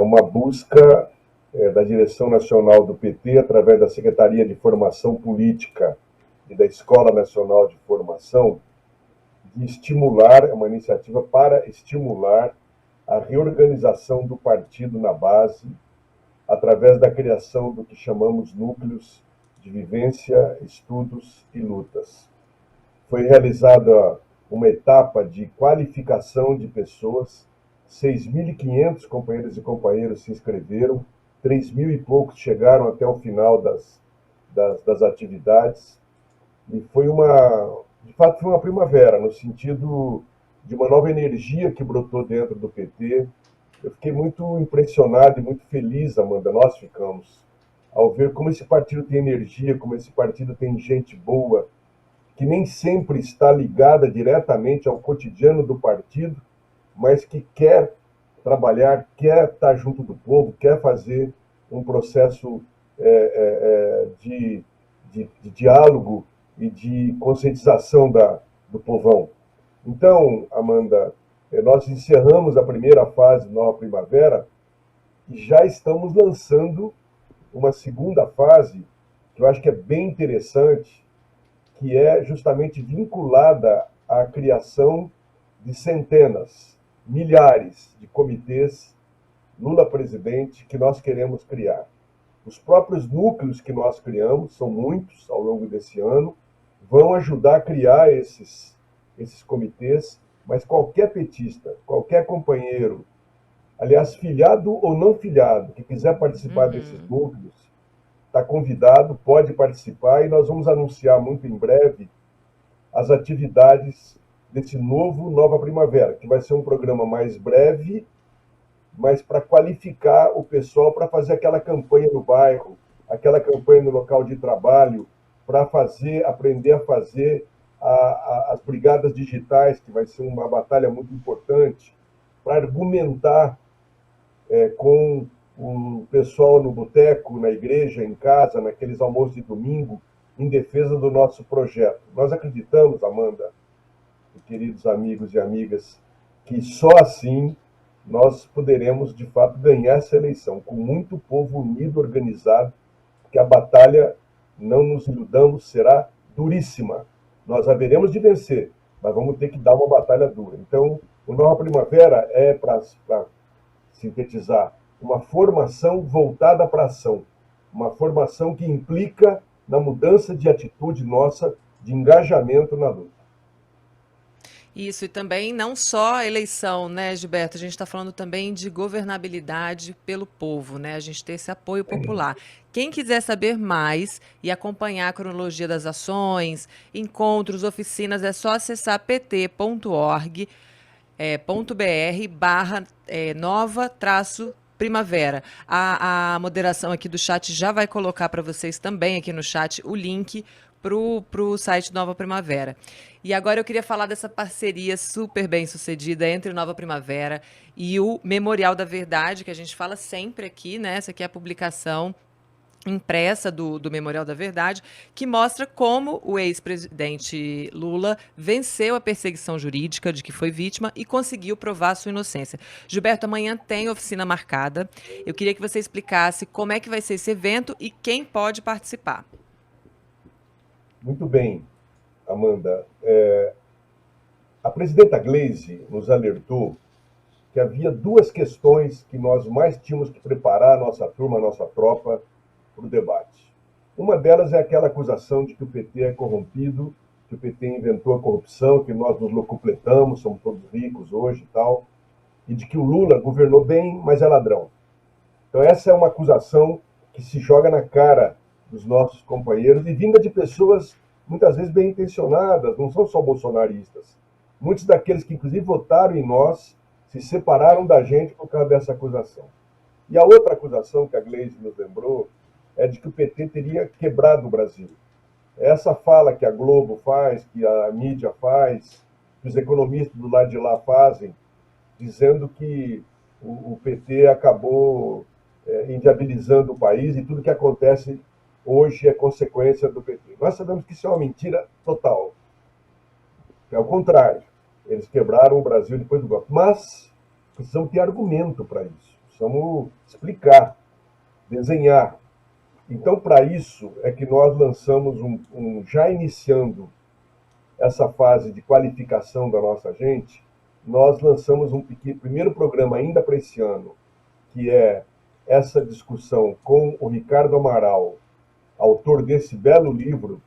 uma busca da direção nacional do PT, através da Secretaria de Formação Política e da Escola Nacional de Formação, de estimular, uma iniciativa para estimular a reorganização do partido na base, através da criação do que chamamos núcleos de vivência, estudos e lutas. Foi realizada uma etapa de qualificação de pessoas, 6.500 companheiros e companheiras se inscreveram, 3.000 e poucos chegaram até o final das atividades, e de fato foi uma primavera, no sentido de uma nova energia que brotou dentro do PT. Eu fiquei muito impressionado e muito feliz, Amanda, nós ficamos, ao ver como esse partido tem energia, como esse partido tem gente boa, que nem sempre está ligada diretamente ao cotidiano do partido, mas que quer trabalhar, quer estar junto do povo, quer fazer um processo de diálogo e de conscientização do povão. Então, Amanda, nós encerramos a primeira fase da Nova Primavera e já estamos lançando uma segunda fase, que eu acho que é bem interessante, que é justamente vinculada à criação de centenas, milhares de comitês Lula presidente que nós queremos criar. Os próprios núcleos que nós criamos, são muitos ao longo desse ano, vão ajudar a criar esses comitês, mas qualquer petista, qualquer companheiro, aliás, filiado ou não filiado, que quiser participar desses núcleos, está convidado, pode participar, e nós vamos anunciar muito em breve as atividades desse Nova Primavera, que vai ser um programa mais breve, mas para qualificar o pessoal para fazer aquela campanha no bairro, aquela campanha no local de trabalho, para aprender a fazer as brigadas digitais, que vai ser uma batalha muito importante, para argumentar com o pessoal no boteco, na igreja, em casa, naqueles almoços de domingo, em defesa do nosso projeto. Nós acreditamos, Amanda, e queridos amigos e amigas, que só assim nós poderemos, de fato, ganhar essa eleição, com muito povo unido, organizado, porque a batalha, não nos iludamos, será duríssima. Nós haveremos de vencer, mas vamos ter que dar uma batalha dura. Então, o Nova Primavera é, para sintetizar, uma formação voltada para a ação, uma formação que implica na mudança de atitude nossa, de engajamento na luta. Isso, e também não só a eleição, né, Gilberto? A gente está falando também de governabilidade pelo povo, né? A gente ter esse apoio popular. Quem quiser saber mais e acompanhar a cronologia das ações, encontros, oficinas, é só acessar pt.org.br barra nova-primavera. A moderação aqui do chat já vai colocar para vocês também aqui no chat o link para o site Nova Primavera. E agora eu queria falar dessa parceria super bem sucedida entre o Nova Primavera e o Memorial da Verdade, que a gente fala sempre aqui, né? Essa aqui é a publicação impressa do Memorial da Verdade, que mostra como o ex-presidente Lula venceu a perseguição jurídica de que foi vítima e conseguiu provar sua inocência. Gilberto, amanhã tem oficina marcada. Eu queria que você explicasse como é que vai ser esse evento e quem pode participar. Muito bem, Amanda. A presidenta Gleisi nos alertou que havia duas questões que nós mais tínhamos que preparar a nossa turma, a nossa tropa, para o debate. Uma delas é aquela acusação de que o PT é corrompido, que o PT inventou a corrupção, que nós nos locupletamos, somos todos ricos hoje e tal, e de que o Lula governou bem, mas é ladrão. Então essa é uma acusação que se joga na cara dos nossos companheiros e vinda de pessoas muitas vezes bem intencionadas, não são só bolsonaristas. Muitos daqueles que inclusive votaram em nós se separaram da gente por causa dessa acusação. E a outra acusação que a Gleisi nos lembrou é de que o PT teria quebrado o Brasil. Essa fala que a Globo faz, que a mídia faz, que os economistas do lado de lá fazem, dizendo que o PT acabou inviabilizando o país e tudo que acontece hoje é consequência do PT. Nós sabemos que isso é uma mentira total. É o contrário. Eles quebraram o Brasil depois do golpe. Mas precisamos ter argumento para isso. precisamos explicar, desenhar. Então, para isso, é que nós lançamos já iniciando essa fase de qualificação da nossa gente, nós lançamos um primeiro programa ainda para esse ano, que é essa discussão com o Ricardo Amaral, autor desse belo livro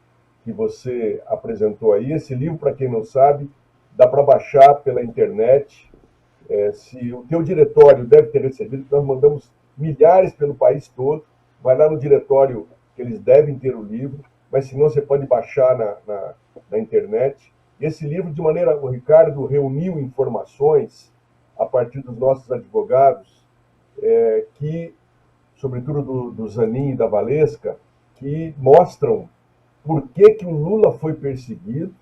que você apresentou aí. Esse livro, para quem não sabe, dá para baixar pela internet. Se o teu diretório deve ter recebido, nós mandamos milhares pelo país todo, vai lá no diretório que eles devem ter o livro, mas se não, você pode baixar na internet. Esse livro, de maneira, o Ricardo reuniu informações a partir dos nossos advogados, que, sobretudo do Zanin e da Valesca, que mostram por que o Lula foi perseguido,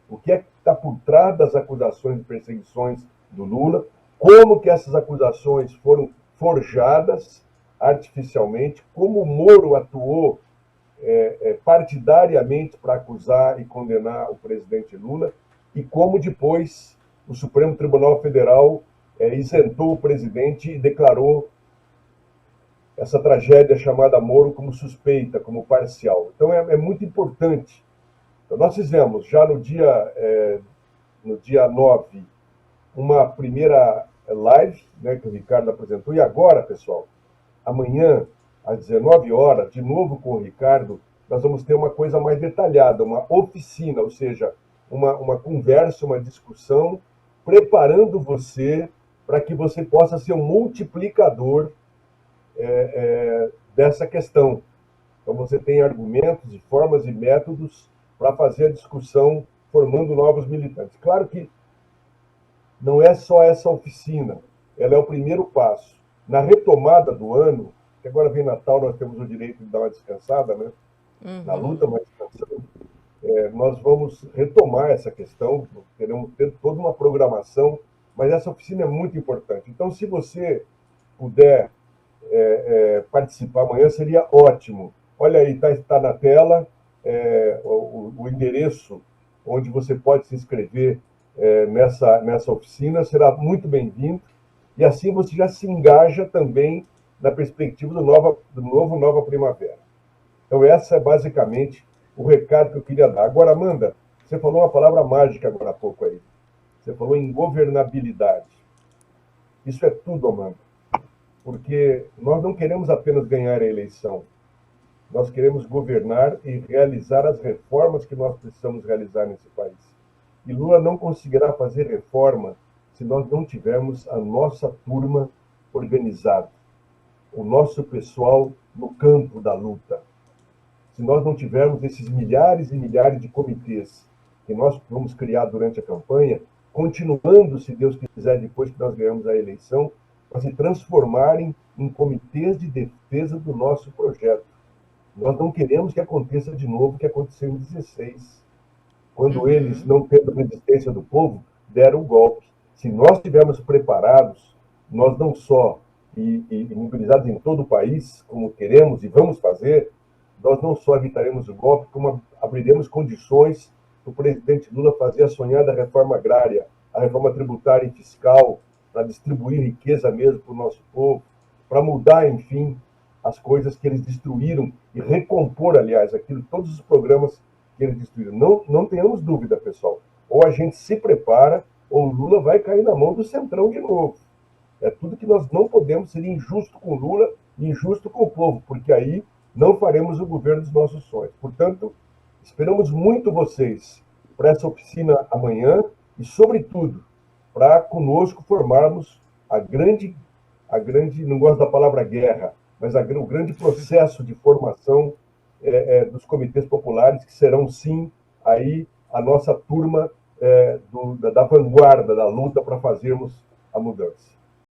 o que é que está por trás das acusações e perseguições do Lula, como que essas acusações foram forjadas artificialmente, como o Moro atuou partidariamente para acusar e condenar o presidente Lula, e como depois o Supremo Tribunal Federal isentou o presidente e declarou essa tragédia chamada Moro como suspeita, como parcial. Então é muito importante. Então, nós fizemos já no dia 9 uma primeira live, né, que o Ricardo apresentou, e agora, pessoal, amanhã, às 19 horas, de novo com o Ricardo, nós vamos ter uma coisa mais detalhada, uma oficina, ou seja, uma conversa, uma discussão, preparando você para que você possa ser um multiplicador dessa questão. Então, você tem argumentos e formas e métodos para fazer a discussão formando novos militantes. Claro que não é só essa oficina, ela é o primeiro passo. Na retomada do ano, que agora vem Natal, nós temos o direito de dar uma descansada, né? Na luta, mas descansando, nós vamos retomar essa questão, teremos ter toda uma programação, mas essa oficina é muito importante. Então, se você puder participar amanhã, seria ótimo. Olha aí, está na tela o endereço onde você pode se inscrever nessa oficina, será muito bem-vindo, e assim você já se engaja também na perspectiva do novo Nova Primavera. Então, essa é basicamente o recado que eu queria dar. Agora, Amanda, você falou uma palavra mágica agora há pouco aí. Você falou em governabilidade. Isso é tudo, Amanda, porque nós não queremos apenas ganhar a eleição, nós queremos governar e realizar as reformas que nós precisamos realizar nesse país. E Lula não conseguirá fazer reforma se nós não tivermos a nossa turma organizada, o nosso pessoal no campo da luta. Se nós não tivermos esses milhares e milhares de comitês que nós vamos criar durante a campanha, continuando, se Deus quiser, depois que nós ganhamos a eleição, para se transformarem em comitês de defesa do nosso projeto. Nós não queremos que aconteça de novo o que aconteceu em 2016, quando eles, não tendo resistência do povo, deram o golpe. Se nós estivermos preparados, nós não só, e mobilizados em todo o país, como queremos e vamos fazer, nós não só evitaremos o golpe, como abriremos condições para o presidente Lula fazer a sonhada reforma agrária, a reforma tributária e fiscal, para distribuir riqueza mesmo para o nosso povo, para mudar, enfim, as coisas que eles destruíram e recompor, aliás, todos os programas que eles destruíram. Não tenhamos dúvida, pessoal. Ou a gente se prepara, ou o Lula vai cair na mão do Centrão de novo. É tudo que nós não podemos ser injusto com o Lula e injusto com o povo, porque aí não faremos o governo dos nossos sonhos. Portanto, esperamos muito vocês para essa oficina amanhã e, sobretudo, para conosco formarmos a grande, não gosto da palavra guerra, mas o grande processo de formação dos comitês populares, que serão, sim, aí a nossa turma da vanguarda da luta para fazermos a mudança.